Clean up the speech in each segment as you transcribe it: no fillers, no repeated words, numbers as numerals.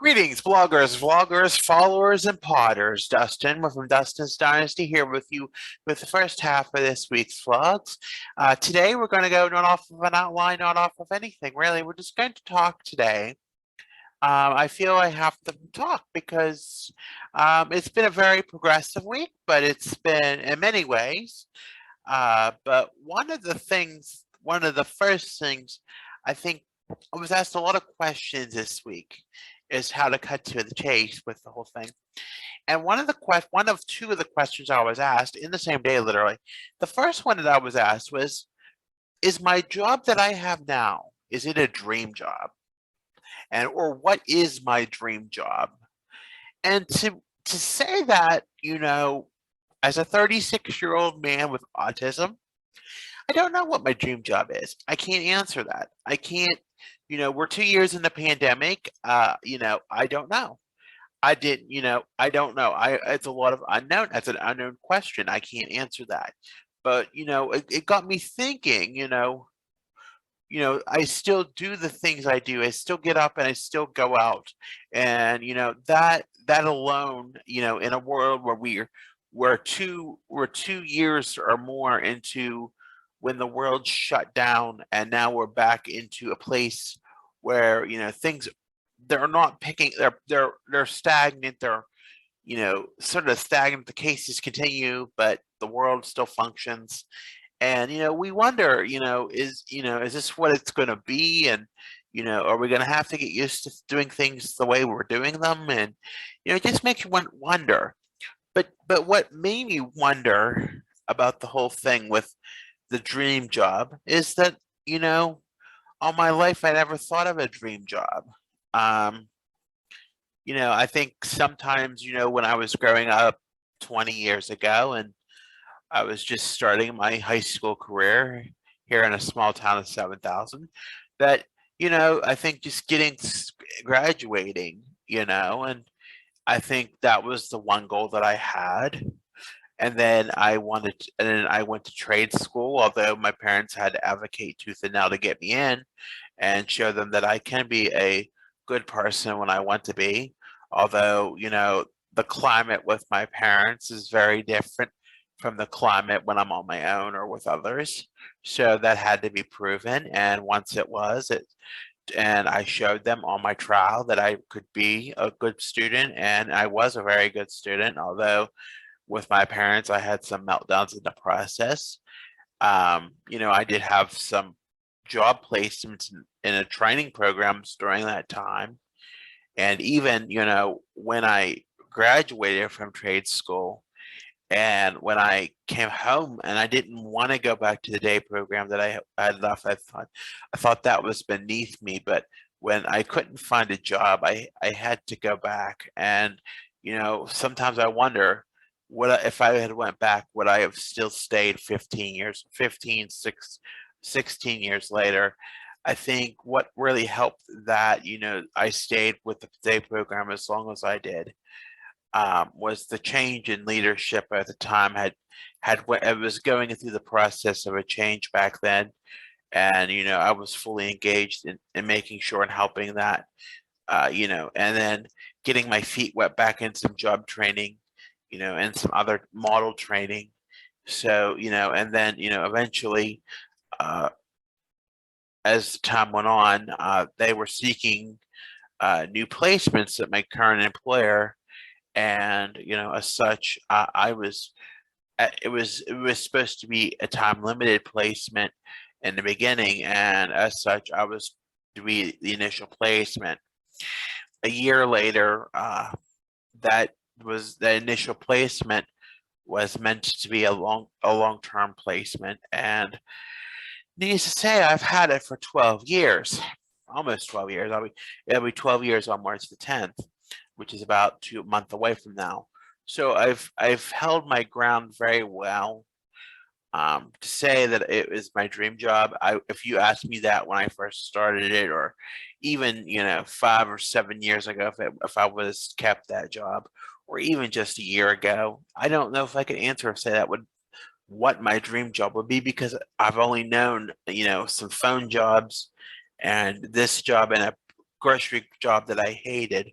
Greetings, bloggers, vloggers, followers, and potters. Dustin from Dustin's Dynasty here with you with the first half of this week's vlogs. Today we're going to go not off of an outline, not off of anything, really. We're just going to talk today. I feel I have to talk because it's been a very progressive week, but it's been in many ways. But one of the first things I think I was asked a lot of questions this week is how to cut to the chase with the whole thing. And one of two of the questions I was asked in the same day, literally. The first one that I was asked was, is my job that I have now, is it a dream job? And or what is my dream job? And to say that, as a 36-year-old man with autism, I don't know what my dream job is. I can't answer that. I can't, we're 2 years in the pandemic. I don't know. I didn't, I don't know. It's a lot of unknown. That's an unknown question. I can't answer that. But, it got me thinking, I still do the things I do. I still get up and I still go out. And, that alone, in a world where we're 2 years or more into when the world shut down, and now we're back into a place where things, they're not picking, they're stagnant, they're sort of stagnant. The cases continue, but the world still functions. And we wonder, is this what it's going to be? And are we going to have to get used to doing things the way we're doing them? And it just makes you wonder. But what made me wonder about the whole thing with the dream job is that, all my life I never thought of a dream job. Um, I think sometimes, when I was growing up 20 years ago and I was just starting my high school career here in a small town of 7,000, that, I think just graduating, and I think that was the one goal that I had. And then I went to trade school, although my parents had to advocate tooth and nail to get me in and show them that I can be a good person when I want to be. Although, the climate with my parents is very different from the climate when I'm on my own or with others. So that had to be proven. And once and I showed them on my trial that I could be a good student, and I was a very good student, although with my parents, I had some meltdowns in the process. I did have some job placements in a training programs during that time. And even, when I graduated from trade school and when I came home and I didn't want to go back to the day program that I had left, I thought that was beneath me. But when I couldn't find a job, I had to go back. And, sometimes I wonder, if I had went back, would I have still stayed 16 years later? I think what really helped that, I stayed with the day program as long as I did, was the change in leadership at the time. I was going through the process of a change back then, and I was fully engaged in making sure and helping that, and then getting my feet wet back in some job training, and some other model training. So, and then, eventually, uh, as time went on, they were seeking new placements at my current employer. And, as such, it was supposed to be a time limited placement in the beginning. And as such, I was to be the initial placement. A year later, that was the initial placement was meant to be a long-term placement. And needless to say, I've had it for 12 years, almost 12 years. It'll be 12 years on March the 10th, which is about 2 months away from now. So I've held my ground very well. To say that it is my dream job, if you asked me that when I first started it, or even 5 or 7 years ago, if I was kept that job, or even just a year ago, I don't know if I could answer or say that would what my dream job would be, because I've only known some phone jobs and this job grocery job that I hated.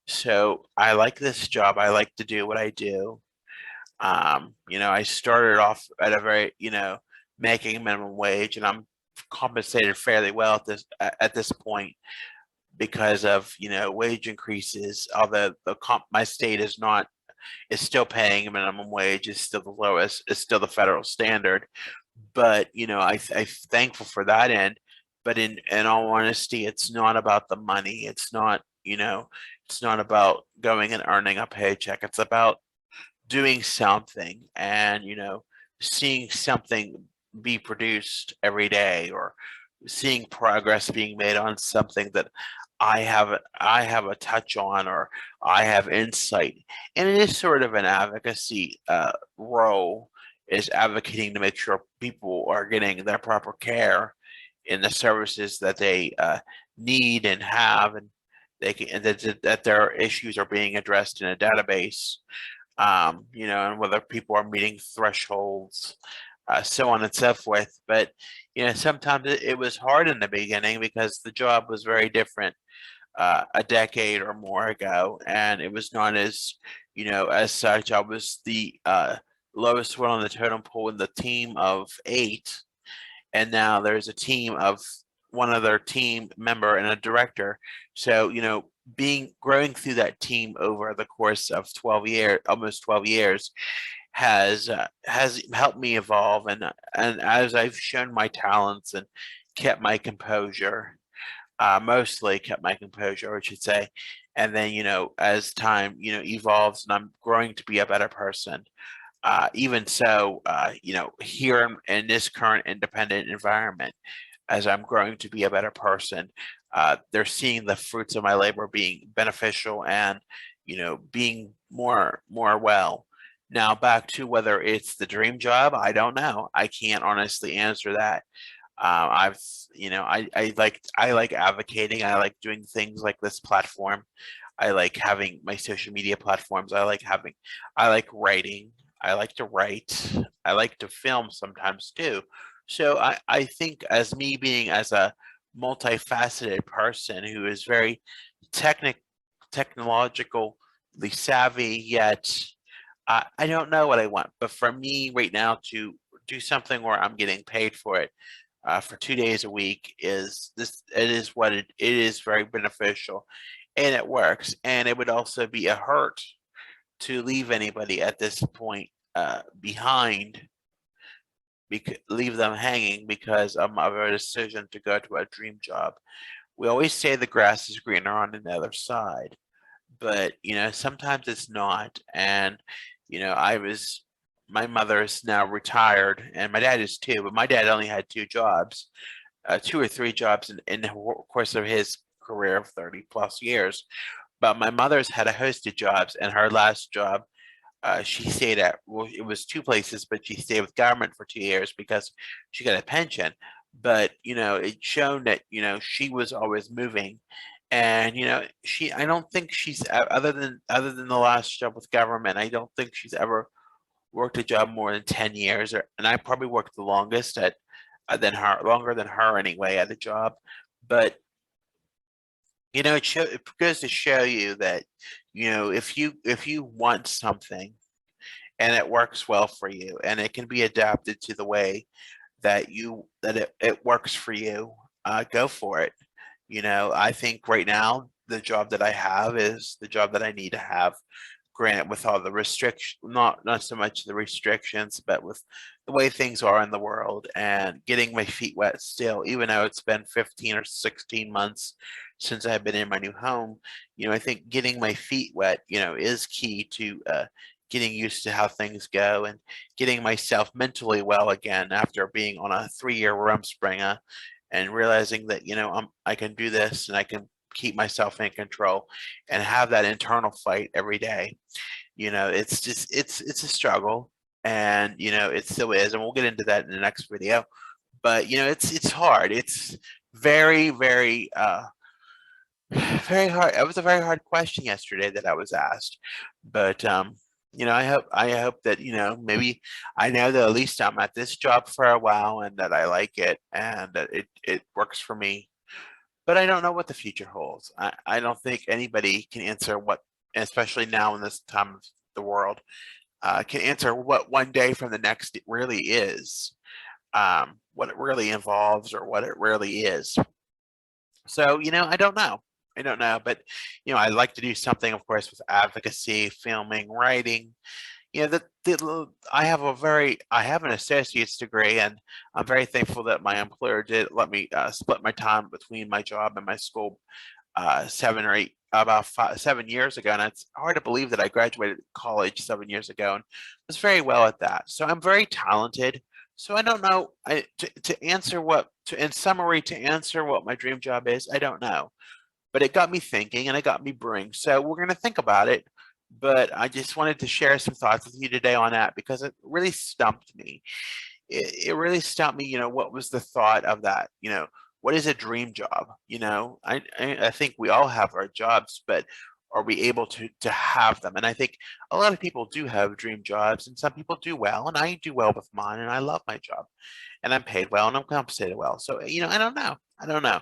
So I like this job. I like to do what I do. I started off at a very, making minimum wage, and I'm compensated fairly well at this point because of wage increases. Although my state is still paying a minimum wage, is still the lowest, is still the federal standard. But I'm thankful for that end. But in all honesty, it's not about the money. It's not about going and earning a paycheck. It's about doing something and seeing something be produced every day, or seeing progress being made on something that I have a touch on, or I have insight. And it is sort of an advocacy role, is advocating to make sure people are getting their proper care in the services that they need and have, and and that their issues are being addressed in a database, and whether people are meeting thresholds, so on and so forth. But sometimes it was hard in the beginning because the job was very different a decade or more ago, and it was not as such. I was the lowest one on the totem pole in the team of 8, and now there's a team of one other team member and a director. So being growing through that team over the course of 12 years, almost 12 years, has helped me evolve, and as I've shown my talents and kept my composure, mostly kept my composure, I should say. And then as time evolves and I'm growing to be a better person, even so, here in this current independent environment, as I'm growing to be a better person, they're seeing the fruits of my labor being beneficial, and being more well. Now back to whether it's the dream job, I don't know. I can't honestly answer that. I've I like advocating. I like doing things like this platform. I like having my social media platforms. I like writing. I like to write. I like to film sometimes too. So I think, as me being as a multifaceted person who is very technic technologically savvy, yet I don't know what I want. But for me right now to do something where I'm getting paid for it, for 2 days a week, it is what it is very beneficial, and it works. And it would also be a hurt to leave anybody at this point behind, leave them hanging because of a decision to go to a dream job. We always say the grass is greener on the other side, but sometimes it's not. And I was my mother is now retired, and my dad is too, but my dad only had 2 jobs, 2 or 3 jobs in the course of his career of 30 plus years. But my mother's had a host of jobs, and her last job, she stayed at, well, it was 2 places, but she stayed with government for 2 years because she got a pension. But it shown that she was always moving, and I don't think she's other than the last job with government, I don't think she's ever worked a job more than 10 years, and I probably worked the longest at than her, longer than her anyway, at a job. But it goes to show you that if you want something and it works well for you, and it can be adapted to the way that it works for you, go for it. I think right now the job that I have is the job that I need to have. Granted, with all the restriction, not so much the restrictions, but with the way things are in the world, and getting my feet wet still, even though it's been 15 or 16 months since I've been in my new home. I think getting my feet wet, is key to getting used to how things go, and getting myself mentally well again after being on a 3-year Rumspringa, and realizing that I can do this, and I can keep myself in control, and have that internal fight every day. It's just it's a struggle, and it still is, and we'll get into that in the next video. But it's hard. It's very, very very hard. It was a very hard question yesterday that I was asked. But I hope that maybe I know that at least I'm at this job for a while, and that I like it, and that it works for me. but I don't know what the future holds. I don't think anybody can answer what, especially now in this time of the world, can answer what one day from the next really is, what it really involves or what it really is. So, I don't know. I don't know, but I like to do something, of course, with advocacy, filming, writing. I have an associate's degree, and I'm very thankful that my employer did let me split my time between my job and my school 7 years ago, and it's hard to believe that I graduated college 7 years ago and was very well at that. So I'm very talented. So I don't know. To answer in summary, to answer what my dream job is, I don't know. But it got me thinking and it got me brewing. So we're going to think about it. But I just wanted to share some thoughts with you today on that because it really stumped me. It really stumped me, what was the thought of that? What is a dream job? I think we all have our jobs, but are we able to have them? And I think a lot of people do have dream jobs, and some people do well, and I do well with mine, and I love my job, and I'm paid well, and I'm compensated well. So, I don't know. I don't know.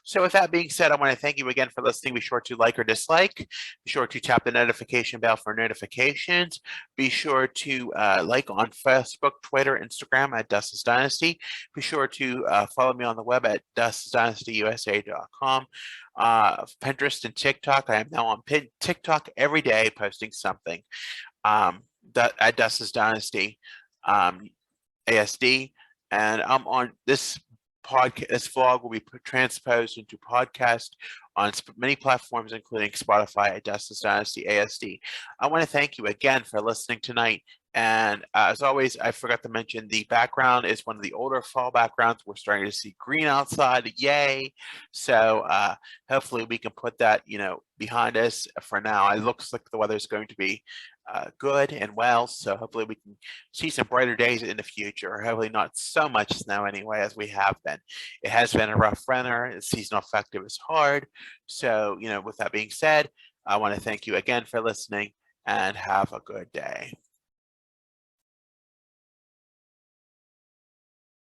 So with that being said, I want to thank you again for listening. Be sure to like or dislike. Be sure to tap the notification bell for notifications. Be sure to like on Facebook, Twitter, Instagram at Dustin's Dynasty. Be sure to follow me on the web at Dustin'sDynastyUSA.com. Pinterest and TikTok. I am now on TikTok every day posting something at Dustin's Dynasty ASD. And I'm on this podcast. This vlog will be transposed into podcast on many platforms, including Spotify at Dustin's Dynasty ASD. I want to thank you again for listening tonight. And as always, I forgot to mention the background is one of the older fall backgrounds. We're starting to see green outside. Yay. So hopefully we can put that, behind us for now. It looks like the weather is going to be good and well. So hopefully we can see some brighter days in the future. Hopefully not so much snow anyway as we have been. It has been a rough winter. The seasonal affective is hard. So, with that being said, I want to thank you again for listening and have a good day.